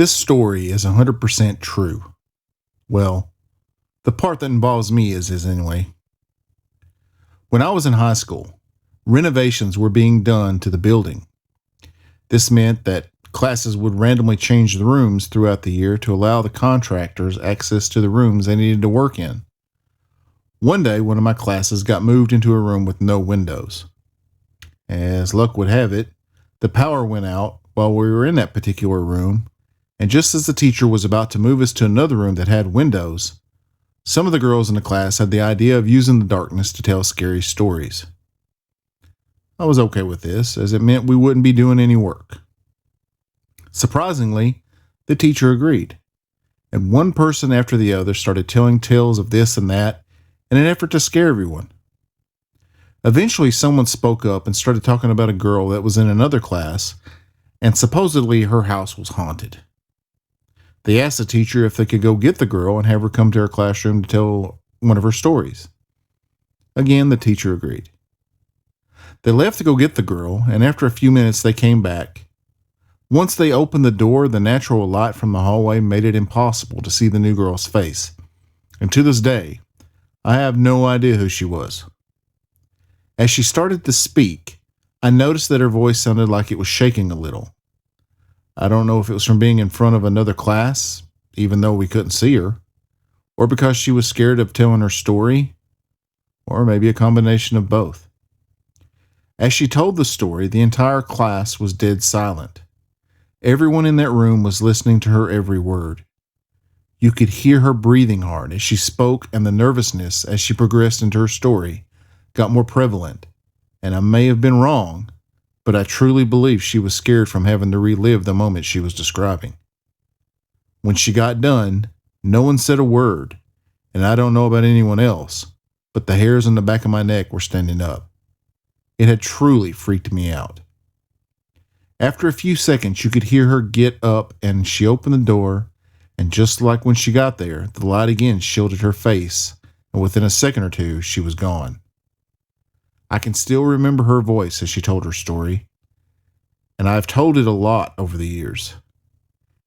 This story is 100% true. Well, the part that involves me is anyway. When I was in high school, renovations were being done to the building. This meant that classes would randomly change the rooms throughout the year to allow the contractors access to the rooms they needed to work in. One day, one of my classes got moved into a room with no windows. As luck would have it, the power went out while we were in that particular room, and just as the teacher was about to move us to another room that had windows, some of the girls in the class had the idea of using the darkness to tell scary stories. I was okay with this, as it meant we wouldn't be doing any work. Surprisingly, the teacher agreed, and one person after the other started telling tales of this and that in an effort to scare everyone. Eventually, someone spoke up and started talking about a girl that was in another class, and supposedly her house was haunted. They asked the teacher if they could go get the girl and have her come to her classroom to tell one of her stories. Again, the teacher agreed. They left to go get the girl, and after a few minutes they came back. Once they opened the door, the natural light from the hallway made it impossible to see the new girl's face. And to this day, I have no idea who she was. As she started to speak, I noticed that her voice sounded like it was shaking a little. I don't know if it was from being in front of another class, even though we couldn't see her, or because she was scared of telling her story, or maybe a combination of both. As she told the story, the entire class was dead silent. Everyone in that room was listening to her every word. You could hear her breathing hard as she spoke, and the nervousness as she progressed into her story got more prevalent, and I may have been wrong, but I truly believe she was scared from having to relive the moment she was describing. When she got done, no one said a word, and I don't know about anyone else, but the hairs on the back of my neck were standing up. It had truly freaked me out. After a few seconds, you could hear her get up, and she opened the door, and just like when she got there, the light again shielded her face, and within a second or two, she was gone. I can still remember her voice as she told her story, and I've told it a lot over the years.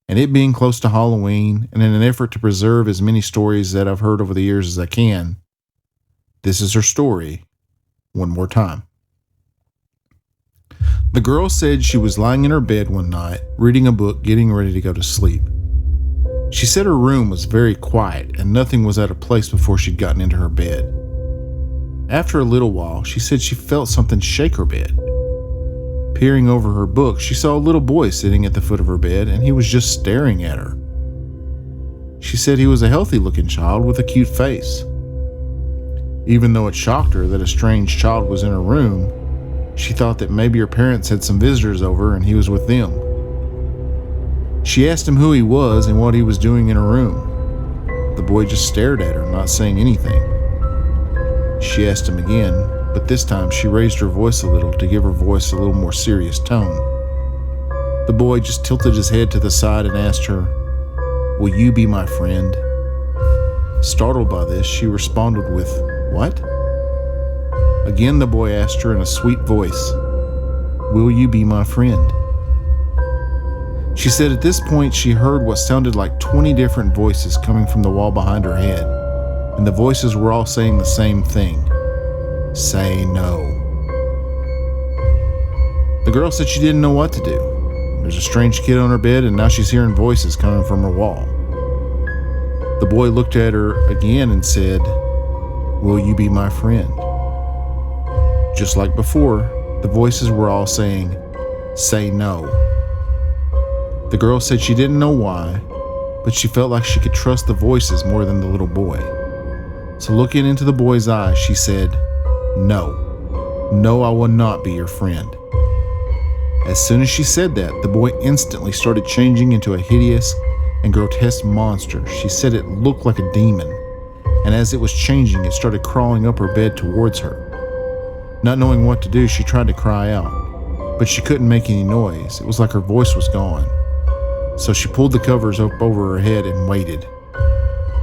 And it being close to Halloween, and in an effort to preserve as many stories that I've heard over the years as I can, this is her story one more time. The girl said she was lying in her bed one night, reading a book, getting ready to go to sleep. She said her room was very quiet and nothing was out of place before she'd gotten into her bed. After a little while, she said she felt something shake her bed. Peering over her book, she saw a little boy sitting at the foot of her bed, and he was just staring at her. She said he was a healthy-looking child with a cute face. Even though it shocked her that a strange child was in her room, she thought that maybe her parents had some visitors over and he was with them. She asked him who he was and what he was doing in her room. The boy just stared at her, not saying anything. She asked him again, but this time she raised her voice a little to give her voice a little more serious tone. The boy just tilted his head to the side and asked her, "Will you be my friend?" Startled by this, she responded with, "What?" Again, the boy asked her in a sweet voice, "Will you be my friend?" She said at this point she heard what sounded like 20 different voices coming from the wall behind her head, and the voices were all saying the same thing: "Say no." The girl said she didn't know what to do. There's a strange kid on her bed, and now she's hearing voices coming from her wall. The boy looked at her again and said, "Will you be my friend?" Just like before, the voices were all saying, "Say no." The girl said she didn't know why, but she felt like she could trust the voices more than the little boy. So looking into the boy's eyes, she said, "No, I will not be your friend." As soon as she said that, the boy instantly started changing into a hideous and grotesque monster. She said it looked like a demon, and as it was changing, it started crawling up her bed towards her. Not knowing what to do, she tried to cry out, but she couldn't make any noise. It was like her voice was gone. So she pulled the covers up over her head and waited,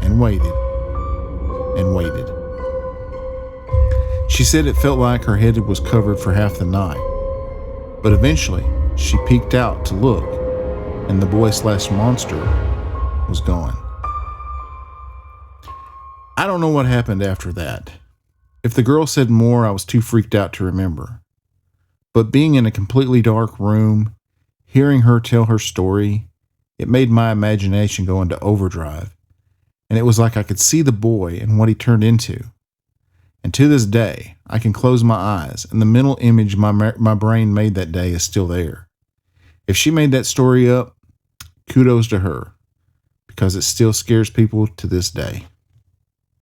and waited, and waited. She said it felt like her head was covered for half the night, but eventually she peeked out to look, and the boy/monster was gone. I don't know what happened after that. If the girl said more, I was too freaked out to remember. But being in a completely dark room, hearing her tell her story, it made my imagination go into overdrive, and it was like I could see the boy and what he turned into. And to this day, I can close my eyes, and the mental image my brain made that day is still there. If she made that story up, kudos to her, because it still scares people to this day.